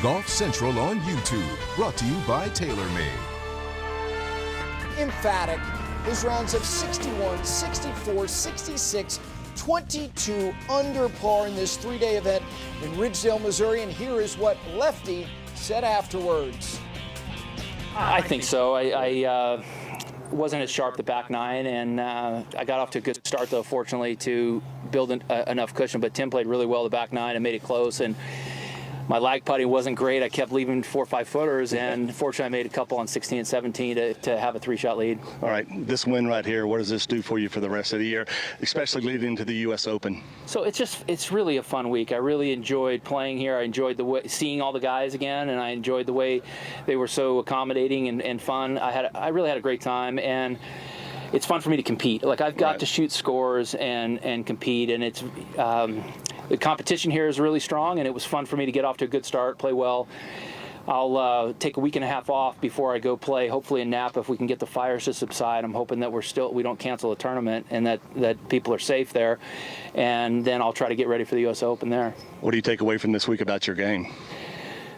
Golf Central on YouTube, brought to you by TaylorMade. Emphatic. His rounds of 61, 64, 66, 22 under par in this three-day event in Ridgedale, Missouri. And here is what Lefty said afterwards. I think so. I wasn't as sharp the back nine, and I got off to a good start, though, fortunately, to build enough cushion. But Tim played really well the back nine and made it close. And my lag putting wasn't great. I kept leaving 4 or 5 footers, and fortunately I made a couple on 16 and 17 to have a 3-shot lead. All right, this win right here, what does this do for you for the rest of the year, especially leading into the U.S. Open? So it's really a fun week. I really enjoyed playing here. I enjoyed the way seeing all the guys again, and I enjoyed the way they were so accommodating and fun. I really had a great time, and it's fun for me to compete. Like, I've got to shoot scores and compete, and it's the competition here is really strong, and it was fun for me to get off to a good start, play well. I'll take a week and a half off before I go play, hopefully in Napa, if we can get the fires to subside. I'm hoping that we don't cancel the tournament and that people are safe there. And then I'll try to get ready for the U.S. Open there. What do you take away from this week about your game?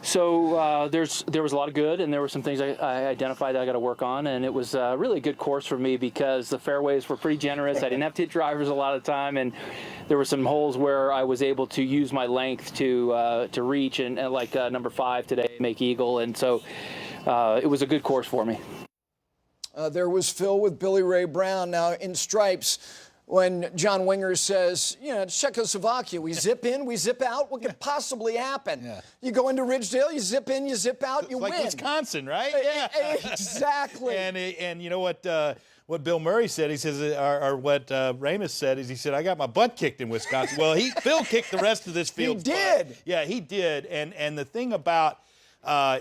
So there was a lot of good, and there were some things I identified that I got to work on, and it was really a good course for me because the fairways were pretty generous. I didn't have to hit drivers a lot of the time, and there were some holes where I was able to use my length to reach, and like number 5 today, make eagle, and so it was a good course for me. There was Phil with Billy Ray Brown. Now in stripes, when John Winger says, it's Czechoslovakia, we zip in, we zip out, what could possibly happen? Yeah. You go into Ridgedale, you zip in, you zip out, you win. Like Wisconsin, right? Exactly. And you know what Bill Murray said, he says, or what Ramus said, is he said, I got my butt kicked in Wisconsin. Well, Phil kicked the rest of this field. He did. Yeah, he did. And the thing about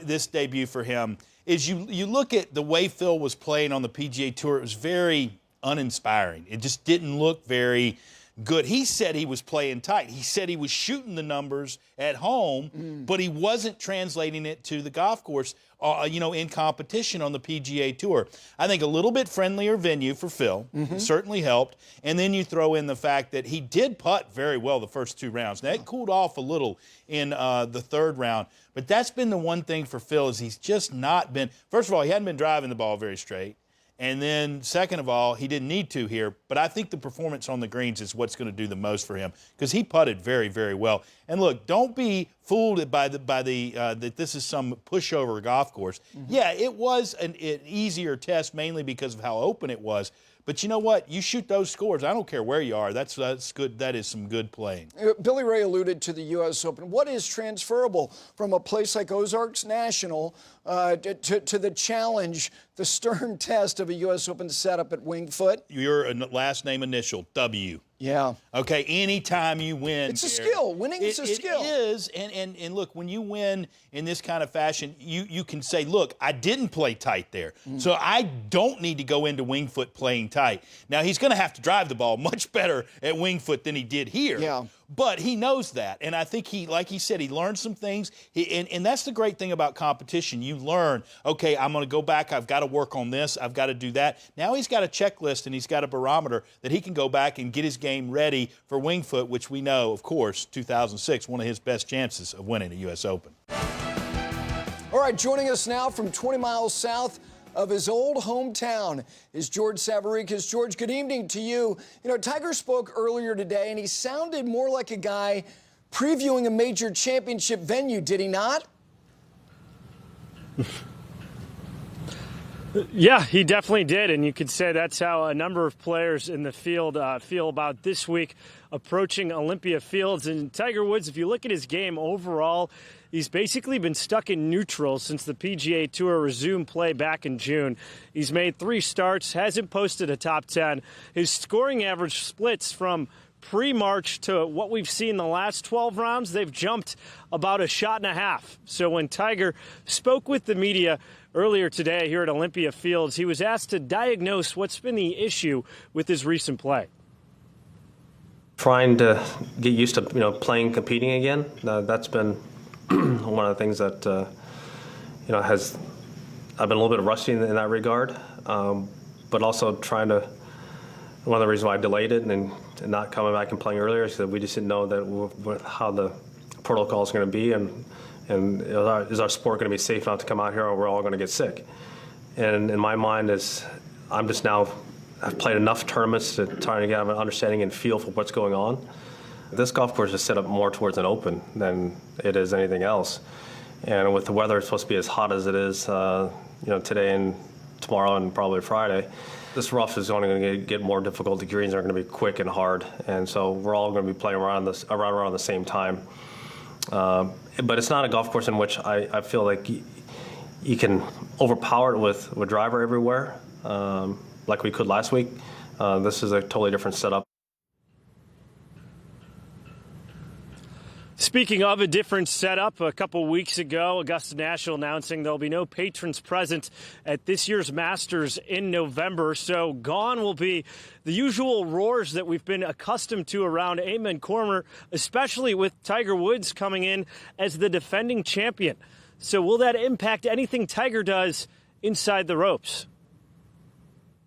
this debut for him is you look at the way Phil was playing on the PGA Tour, it was very uninspiring. It just didn't look very good. He said he was playing tight. He said he was shooting the numbers at home, but he wasn't translating it to the golf course, in competition on the PGA Tour. I think a little bit friendlier venue for Phil certainly helped. And then you throw in the fact that he did putt very well the first 2 rounds. Now, it cooled off a little in the 3rd round. But that's been the one thing for Phil is he's just not been – first of all, he hadn't been driving the ball very straight. And then, second of all, he didn't need to here. But I think the performance on the greens is what's going to do the most for him because he putted very, very well. And look, don't be fooled by that this is some pushover golf course. Yeah, it was an easier test mainly because of how open it was. But you know what? You shoot those scores. I don't care where you are. That's good. That is some good playing. Billy Ray alluded to the U.S. Open. What is transferable from a place like Ozarks National to the challenge, the stern test of a U.S. Open setup at Winged Foot? Your last name initial, W. Yeah. Okay, anytime you win. It's a skill. Winning is a skill. It is. And look, when you win in this kind of fashion, you can say, look, I didn't play tight there. So I don't need to go into Winged Foot playing tight. Now, he's going to have to drive the ball much better at Winged Foot than he did here. Yeah. But he knows that. And I think like he said, he learned some things. And that's the great thing about competition. You learn, okay, I'm going to go back. I've got to work on this. I've got to do that. Now he's got a checklist and he's got a barometer that he can go back and get his game ready for Winged Foot, which we know, of course, 2006, one of his best chances of winning a U.S. Open. All right, joining us now from 20 miles south of his old hometown is George Savarikas. George, good evening to you. Tiger spoke earlier today, and he sounded more like a guy previewing a major championship venue, did he not? Yeah, he definitely did, and you could say that's how a number of players in the field feel about this week approaching Olympia Fields. And Tiger Woods, if you look at his game overall, he's basically been stuck in neutral since the PGA Tour resumed play back in June. He's made 3 starts, hasn't posted a top 10. His scoring average splits from pre-March to what we've seen the last 12 rounds. They've jumped about a shot and a half. So when Tiger spoke with the media earlier today here at Olympia Fields, he was asked to diagnose what's been the issue with his recent play. Trying to get used to, playing, competing again. That's been one of the things that, I've been a little bit rusty in that regard, but also trying to, one of the reasons why I delayed it and not coming back and playing earlier is that we just didn't know that how the protocol is going to be, and And is our sport going to be safe enough to come out here, or we're all going to get sick? And in my mind, I've played enough tournaments to try to get an understanding and feel for what's going on. This golf course is set up more towards an open than it is anything else. And with the weather supposed to be as hot as it is, today and tomorrow and probably Friday, this rough is only going to get more difficult. The greens are going to be quick and hard, and so we're all going to be playing around the same time. But it's not a golf course in which I feel like you can overpower it with driver everywhere, like we could last week. This is a totally different setup. Speaking of a different setup, a couple weeks ago, Augusta National announcing there'll be no patrons present at this year's Masters in November. So gone will be the usual roars that we've been accustomed to around Amen Corner, especially with Tiger Woods coming in as the defending champion. So will that impact anything Tiger does inside the ropes?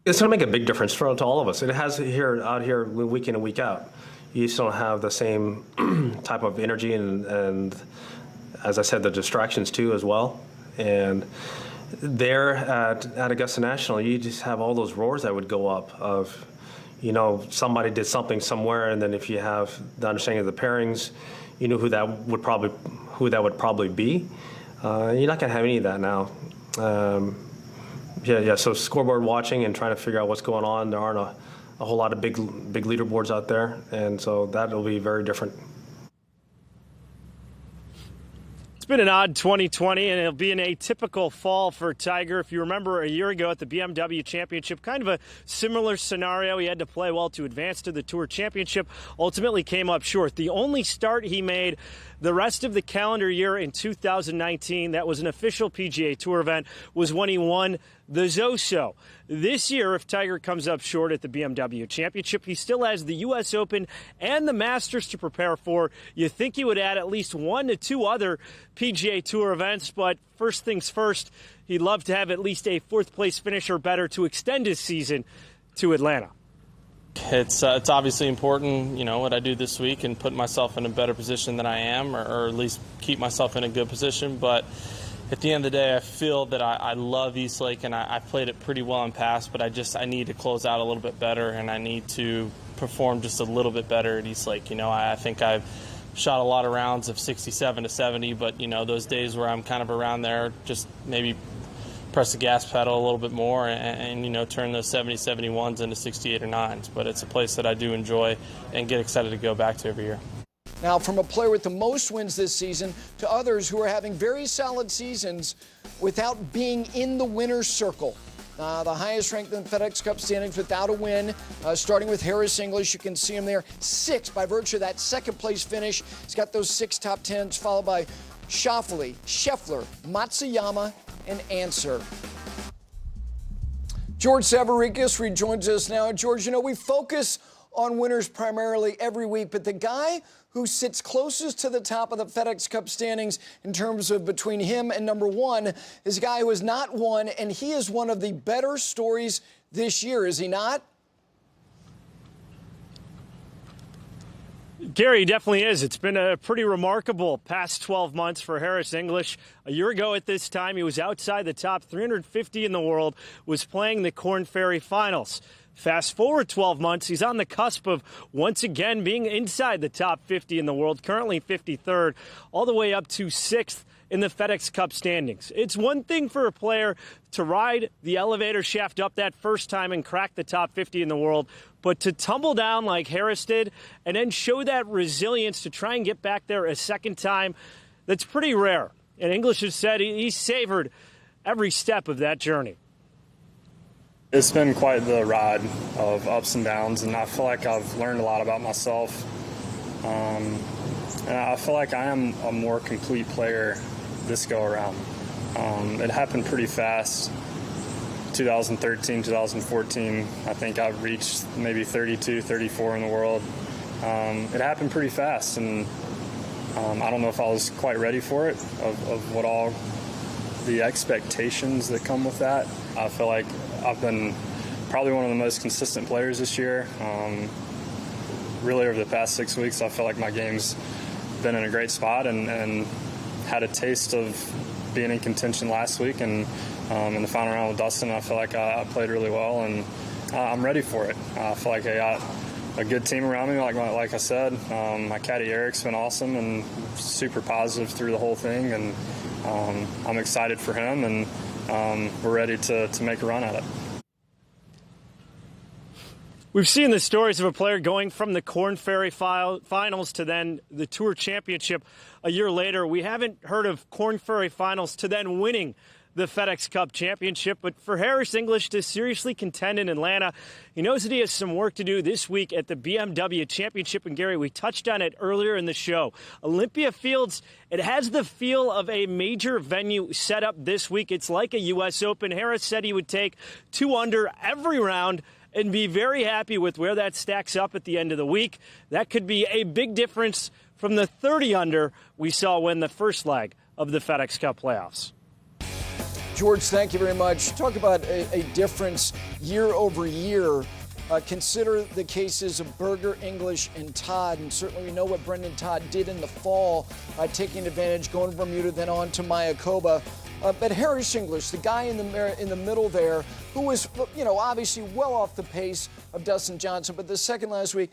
It's going to make a big difference to all of us. It has out here week in and week out. You just don't have the same type of energy and, as I said, the distractions too as well. And there at Augusta National, you just have all those roars that would go up of, somebody did something somewhere, and then if you have the understanding of the pairings, you know who that would probably be. You're not going to have any of that now. So scoreboard watching and trying to figure out what's going on. There aren't a whole lot of big leaderboards out there, and so that will be very different. It's been an odd 2020, and it'll be an atypical fall for Tiger. If you remember a year ago at the BMW Championship, kind of a similar scenario. He had to play well to advance to the Tour Championship, ultimately came up short. The only start he made the rest of the calendar year in 2019, that was an official PGA Tour event, was when he won the Zoso. This year, if Tiger comes up short at the BMW Championship, he still has the U.S. Open and the Masters to prepare for. You think he would add at least 1 to 2 other PGA Tour events, but first things first, he'd love to have at least a 4th-place finish or better to extend his season to Atlanta. It's obviously important, what I do this week and put myself in a better position than I am, or at least keep myself in a good position. But at the end of the day, I feel that I love East Lake, and I played it pretty well in past, but I need to close out a little bit better, and I need to perform just a little bit better at East Lake. I think I've shot a lot of rounds of 67 to 70, but, those days where I'm kind of around there, just maybe press the gas pedal a little bit more and turn those 70, 71s into 68 or 9s. But it's a place that I do enjoy and get excited to go back to every year. Now, from a player with the most wins this season to others who are having very solid seasons without being in the winner's circle. The highest ranked in the FedEx Cup standings without a win, starting with Harris English. You can see him there, 6 by virtue of that second-place finish. He's got those 6 top 10s, followed by Schauffele, Scheffler, Matsuyama, and Answer. George Savarickas rejoins us now. George, we focus on winners primarily every week, but the guy who sits closest to the top of the FedEx Cup standings in terms of between him and number 1 is a guy who has not won, and he is one of the better stories this year, is he not? Gary, definitely is. It's been a pretty remarkable past 12 months for Harris English. A year ago at this time, he was outside the top 350 in the world, was playing the Korn Ferry Finals. Fast forward 12 months, he's on the cusp of once again being inside the top 50 in the world, currently 53rd, all the way up to 6th in the FedEx Cup standings. It's one thing for a player to ride the elevator shaft up that first time and crack the top 50 in the world, but to tumble down like Harris did and then show that resilience to try and get back there a second time, that's pretty rare. And English has said he savored every step of that journey. It's been quite the ride of ups and downs, and I feel like I've learned a lot about myself. And I feel like I am a more complete player this go-around. It happened pretty fast. 2013, 2014, I think I've reached maybe 32, 34 in the world. It happened pretty fast, and I don't know if I was quite ready for it, of what all the expectations that come with that. I feel like I've been probably one of the most consistent players this year. Really over the past 6 weeks, I feel like my game's been in a great spot, and had a taste of being in contention last week, and in the final round with Dustin, I feel like I played really well, and I'm ready for it. I feel like I got a good team around me, like I said. My caddy Eric's been awesome and super positive through the whole thing, and I'm excited for him, and we're ready to make a run at it. We've seen the stories of a player going from the Korn Ferry Finals to then the Tour Championship a year later. We haven't heard of Korn Ferry Finals to then winning the FedEx Cup Championship. But for Harris English to seriously contend in Atlanta, he knows that he has some work to do this week at the BMW Championship. And Gary, we touched on it earlier in the show. Olympia Fields, it has the feel of a major venue set up this week. It's like a U.S. Open. Harris said he would take 2 under every round and be very happy with where that stacks up at the end of the week. That could be a big difference from the 30 under we saw win the first leg of the FedEx Cup playoffs. George, thank you very much. Talk about a difference year over year. Consider the cases of Berger, English, and Todd, and certainly we know what Brendan Todd did in the fall, taking advantage, going from Bermuda, then on to Mayakoba. But Harris English, the guy in the middle there, who was, obviously well off the pace of Dustin Johnson, but the second last week.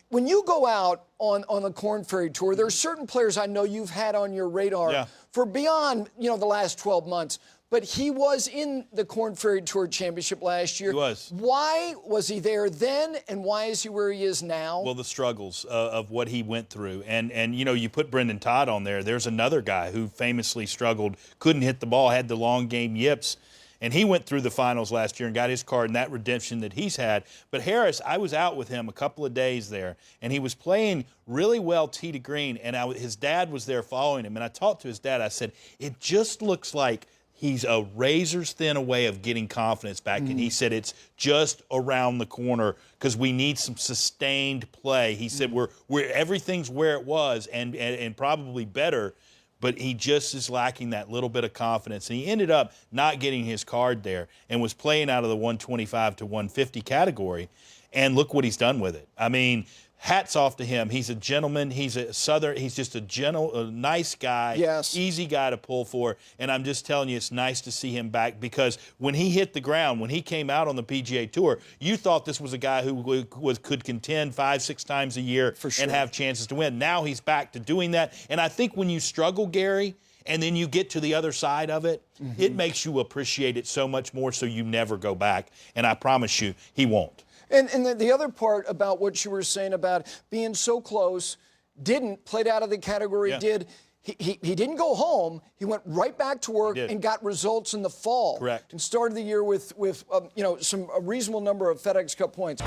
When you go out on the Korn Ferry Tour, there are certain players I know you've had on your radar for beyond, the last 12 months. But he was in the Korn Ferry Tour Championship last year. He was. Why was he there then, and why is he where he is now? Well, the struggles of what he went through. And you put Brendan Todd on there. There's another guy who famously struggled, couldn't hit the ball, had the long game yips. And he went through the finals last year and got his card and that redemption that he's had. But Harris, I was out with him a couple of days there, and he was playing really well tee to green, and his dad was there following him. And I talked to his dad. I said, it just looks like he's a razor's thin away of getting confidence back. And he said it's just around the corner because we need some sustained play. He said we're everything's where it was and probably better, but he just is lacking that little bit of confidence. And he ended up not getting his card there and was playing out of the 125 to 150 category. And look what he's done with it. I mean, hats off to him. He's a gentleman. He's just a nice guy. Yes. Easy guy to pull for. And I'm just telling you, it's nice to see him back because when he hit the ground, when he came out on the PGA Tour, you thought this was a guy who could contend 5-6 times a year and have chances to win. Now he's back to doing that. And I think when you struggle, Gary, and then you get to the other side of it, it makes you appreciate it so much more so you never go back. And I promise you, he won't. And the other part about what you were saying about being so close, played out of the category, he didn't go home. He went right back to work and got results in the fall. Correct. And started the year with a reasonable number of FedEx Cup points.